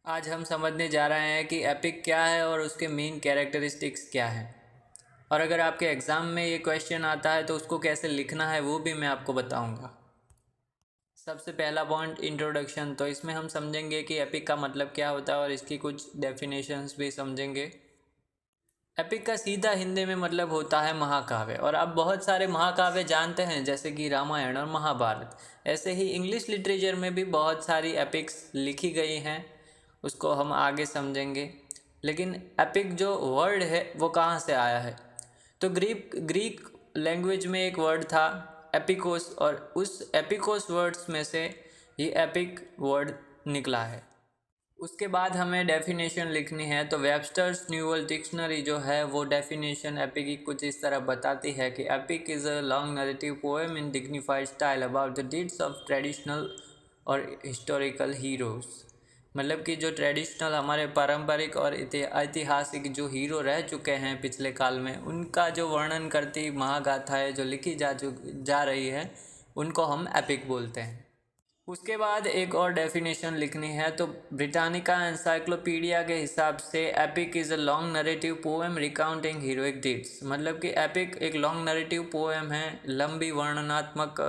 आज हम समझने जा रहे हैं कि एपिक क्या है और उसके मेन कैरेक्टरिस्टिक्स क्या हैं। और अगर आपके एग्ज़ाम में ये क्वेश्चन आता है तो उसको कैसे लिखना है वो भी मैं आपको बताऊंगा। सबसे पहला पॉइंट इंट्रोडक्शन। तो इसमें हम समझेंगे कि एपिक का मतलब क्या होता है और इसकी कुछ डेफिनेशंस भी समझेंगे। एपिक का सीधा हिंदी में मतलब होता है महाकाव्य। और आप बहुत सारे महाकाव्य जानते हैं जैसे कि रामायण और महाभारत। ऐसे ही इंग्लिश लिटरेचर में भी बहुत सारी एपिक्स लिखी गई हैं, उसको हम आगे समझेंगे। लेकिन एपिक जो वर्ड है वो कहाँ से आया है? तो ग्रीक लैंग्वेज में एक वर्ड था एपिकोस, और उस एपिकोस वर्ड्स में से ये एपिक वर्ड निकला है। उसके बाद हमें डेफिनेशन लिखनी है। तो वेबस्टर्स न्यू वर्ल्ड डिक्शनरी जो है वो डेफिनेशन एपिक की कुछ इस तरह बताती है कि epic is a long narrative poem in dignified style about the deeds of traditional और हिस्टोरिकल हीरोज़। मतलब कि जो ट्रेडिशनल हमारे पारंपरिक और ऐतिहासिक जो हीरो रह चुके हैं पिछले काल में, उनका जो वर्णन करती महागाथाएँ जो लिखी जा रही है उनको हम एपिक बोलते हैं। उसके बाद एक और डेफिनेशन लिखनी है। तो ब्रिटानिका एनसाइक्लोपीडिया के हिसाब से epic is a long narrative poem recounting heroic deeds. मतलब कि एपिक एक लॉन्ग नरेटिव पोएम है, लंबी वर्णनात्मक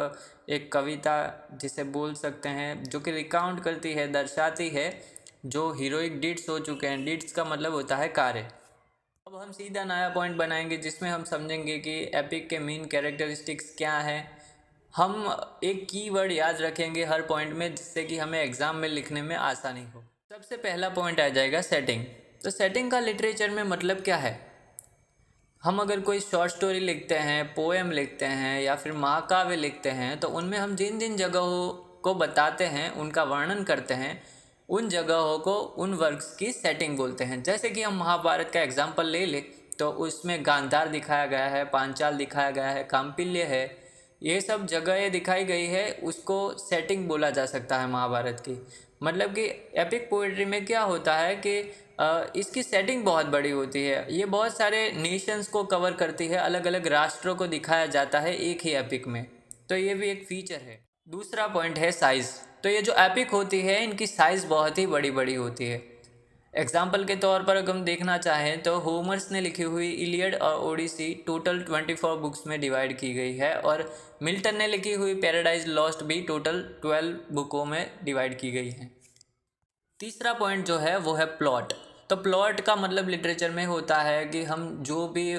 एक कविता जिसे बोल सकते हैं, जो कि रिकाउंट करती है, दर्शाती है जो हीरोइक डीड्स हो चुके हैं। डीड्स का मतलब होता है कार्य। अब हम सीधा नया पॉइंट बनाएंगे जिसमें हम समझेंगे कि एपिक के मेन कैरेक्टरिस्टिक्स क्या हैं। हम एक कीवर्ड याद रखेंगे हर पॉइंट में जिससे कि हमें एग्ज़ाम में लिखने में आसानी हो। सबसे पहला पॉइंट आ जाएगा सेटिंग। तो सेटिंग का लिटरेचर में मतलब क्या है? हम अगर कोई शॉर्ट स्टोरी लिखते हैं, पोएम लिखते हैं या फिर महाकाव्य लिखते हैं तो उनमें हम जिन जिन जगहों को बताते हैं, उनका वर्णन करते हैं, उन जगहों को, उन वर्क्स की सेटिंग बोलते हैं। जैसे कि हम महाभारत का एग्जाम्पल ले लें तो उसमें गांधार दिखाया गया है, पांचाल दिखाया गया है, काम्पिल्य है, ये सब जगहें दिखाई गई है, उसको सेटिंग बोला जा सकता है महाभारत की। मतलब कि एपिक पोइट्री में क्या होता है कि इसकी सेटिंग बहुत बड़ी होती है, ये बहुत सारे नेशंस को कवर करती है, अलग अलग राष्ट्रों को दिखाया जाता है एक ही एपिक में। तो ये भी एक फीचर है। दूसरा पॉइंट है साइज़। तो ये जो एपिक होती है इनकी साइज़ बहुत ही बड़ी बड़ी होती है। एग्जाम्पल के तौर पर अगर हम देखना चाहें तो होमर्स ने लिखी हुई इलियड और ओडिसी टोटल 24 बुक्स में डिवाइड की गई है, और मिल्टन ने लिखी हुई पैराडाइज लॉस्ट भी टोटल 12 बुकों में डिवाइड की गई है। तीसरा पॉइंट जो है वो है प्लॉट। तो प्लॉट का मतलब लिटरेचर में होता है कि हम जो भी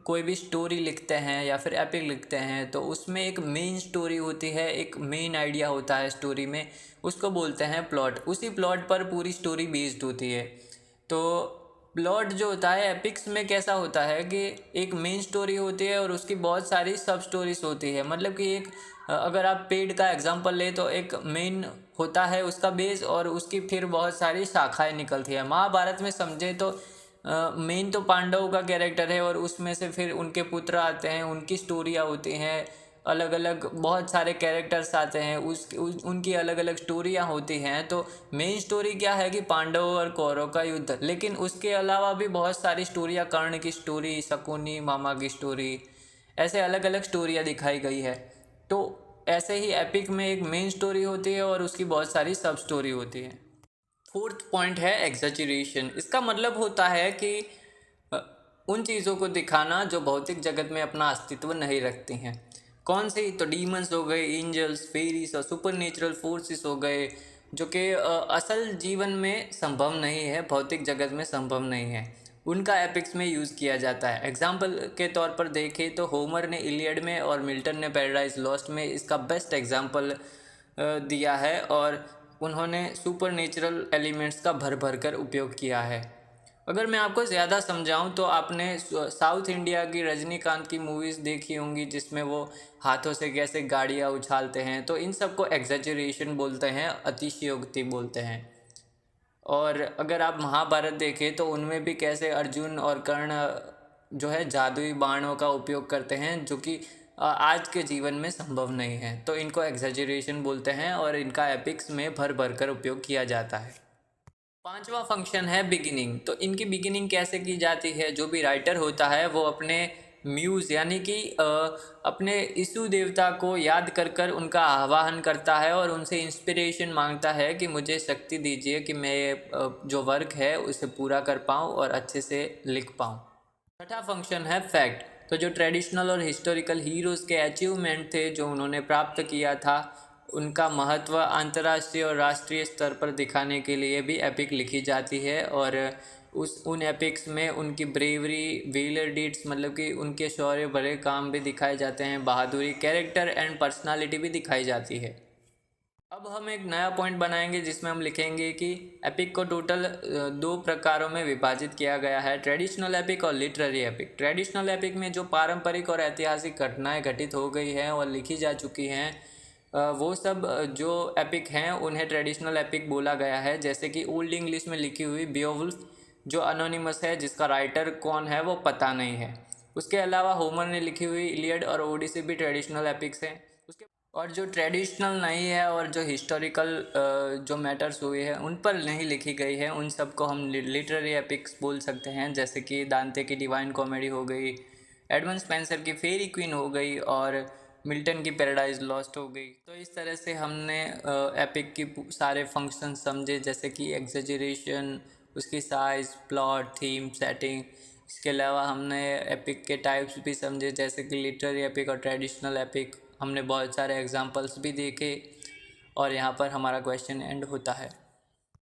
कोई भी स्टोरी लिखते हैं या फिर एपिक लिखते हैं तो उसमें एक मेन स्टोरी होती है, एक मेन आइडिया होता है स्टोरी में, उसको बोलते हैं प्लॉट। उसी प्लॉट पर पूरी स्टोरी बेस्ड होती है। तो प्लॉट जो होता है एपिक्स में कैसा होता है कि एक मेन स्टोरी होती है और उसकी बहुत सारी सब स्टोरीज होती है। मतलब कि एक अगर आप पेड़ का एग्जांपल ले तो एक मेन होता है उसका बेस, और उसकी फिर बहुत सारी शाखाएं निकलती है। महाभारत में समझे तो मेन तो पांडवों का कैरेक्टर है और उसमें से फिर उनके पुत्र आते हैं, उनकी स्टोरियाँ होती हैं, अलग अलग बहुत सारे कैरेक्टर्स आते हैं, उनकी अलग अलग स्टोरियाँ होती हैं। तो मेन स्टोरी क्या है कि पांडवों और कौरवों का युद्ध, लेकिन उसके अलावा भी बहुत सारी स्टोरियाँ, कर्ण की स्टोरी, शकुनी मामा की स्टोरी, ऐसे अलग अलग स्टोरियाँ दिखाई गई है। तो ऐसे ही एपिक में एक मेन स्टोरी होती है और उसकी बहुत सारी सब स्टोरी होती है। फोर्थ पॉइंट है एग्जैजरेशन। इसका मतलब होता है कि अ, उन चीज़ों को दिखाना जो भौतिक जगत में अपना अस्तित्व नहीं रखती हैं। कौन सी? तो डीमंस हो गए, एंजल्स, फेरीज और सुपर नेचुरल फोर्सेस हो गए, जो कि असल जीवन में संभव नहीं है, भौतिक जगत में संभव नहीं है, उनका एपिक्स में यूज़ किया जाता है। एग्जाम्पल के तौर पर देखें तो होमर ने इलियड में और मिल्टन ने पैराडाइज लॉस्ट में इसका बेस्ट एग्जाम्पल दिया है, और उन्होंने सुपर नेचुरल एलिमेंट्स का भर भर कर उपयोग किया है। अगर मैं आपको ज़्यादा समझाऊं तो आपने साउथ इंडिया की रजनीकांत की मूवीज़ देखी होंगी जिसमें वो हाथों से कैसे गाड़ियाँ उछालते हैं, तो इन सब को एग्जैजरेशन बोलते हैं, अतिशयोक्ति बोलते हैं। और अगर आप महाभारत देखें तो उनमें भी कैसे अर्जुन और कर्ण जो है जादुई बाणों का उपयोग करते हैं, जो कि आज के जीवन में संभव नहीं है। तो इनको एग्जैजरेशन बोलते हैं और इनका एपिक्स में भर भर कर उपयोग किया जाता है। पांचवा फंक्शन है बिगिनिंग। तो इनकी बिगिनिंग कैसे की जाती है? जो भी राइटर होता है वो अपने म्यूज़ यानी कि अपने इशू देवता को याद कर कर उनका आवाहन करता है और उनसे इंस्पिरेशन मांगता है कि मुझे शक्ति दीजिए कि मैं जो वर्क है उसे पूरा कर पाऊँ और अच्छे से लिख पाऊँ। छठा फंक्शन है फैक्ट। तो जो ट्रेडिशनल और हिस्टोरिकल हीरोज़ के अचीवमेंट थे जो उन्होंने प्राप्त किया था, उनका महत्व अंतर्राष्ट्रीय और राष्ट्रीय स्तर पर दिखाने के लिए भी एपिक लिखी जाती है। और उन एपिक्स में उनकी ब्रेवरी, वेलर डीड्स मतलब कि उनके शौर्य भरे काम भी दिखाए जाते हैं, बहादुरी, कैरेक्टर एंड पर्सनालिटी भी दिखाई जाती है। अब हम एक नया पॉइंट बनाएंगे जिसमें हम लिखेंगे कि एपिक को टोटल दो प्रकारों में विभाजित किया गया है, ट्रेडिशनल एपिक और लिटरेरी एपिक। ट्रेडिशनल एपिक में जो पारंपरिक और ऐतिहासिक घटनाएं घटित हो गई हैं और लिखी जा चुकी हैं, वो सब जो एपिक हैं उन्हें ट्रेडिशनल एपिक बोला गया है। जैसे कि ओल्ड इंग्लिश में लिखी हुई बियोवुल्फ जो अनोनिमस है, जिसका राइटर कौन है वो पता नहीं है। उसके अलावा होमर ने लिखी हुई इलियड और ओडिसी भी ट्रेडिशनल एपिक्स हैं। उसके और जो ट्रेडिशनल नहीं है और जो हिस्टोरिकल जो मैटर्स हुए हैं उन पर नहीं लिखी गई है, उन सब को हम लिटरेरी एपिक्स बोल सकते हैं। जैसे कि दांते की डिवाइन कॉमेडी हो गई, एडमंड स्पेंसर की फेरी क्वीन हो गई और मिल्टन की पैराडाइज लॉस्ट हो गई। तो इस तरह से हमने एपिक की सारे फंक्शन समझे, जैसे कि एग्जेजरेशन, उसकी साइज, प्लॉट, थीम, सेटिंग। इसके अलावा हमने एपिक के टाइप्स भी समझे, जैसे कि लिटरेरी एपिक और ट्रेडिशनल एपिक। हमने बहुत सारे एग्जांपल्स भी देखे और यहाँ पर हमारा क्वेश्चन एंड होता है।